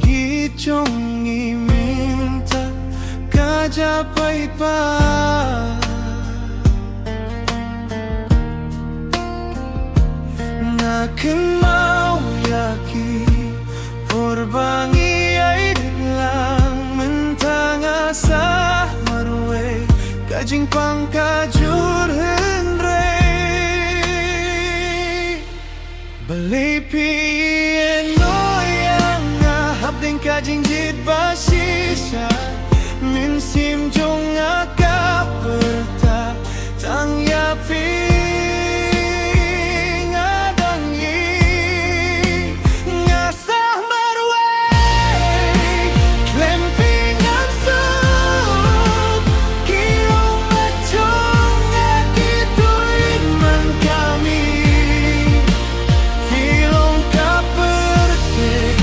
Hijong iminta kajapay pa Nakenmau yaki Purbangi ay lang Mentanga sa marwe Kajing pangkajur henry Balipi Kajing jid basisa Min sim jong akaperta Tang yapi ngadangi Ngasah marwe Klemping ansuk Kiong macong Akituin man kami Filong kaperte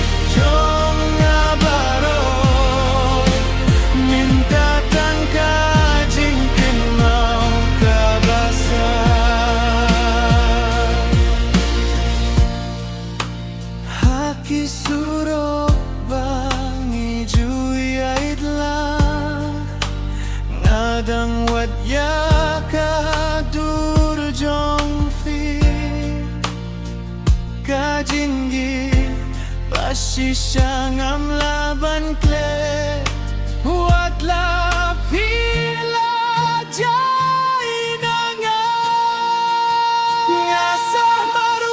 Kisurok bangi juya idlang Ngadang wadya kadur jong fi Kajingi pasti syangam laban klet Wadla pila jai nangan Ngasah marwe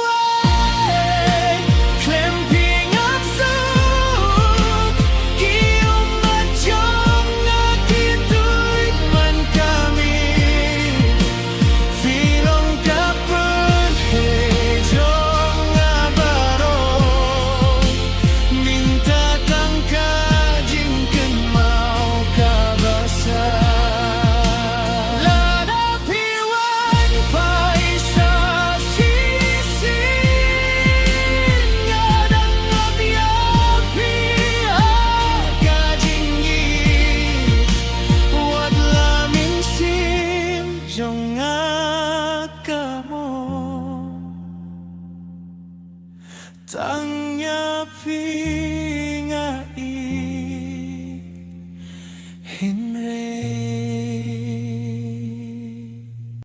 Tang yapi ngai Henry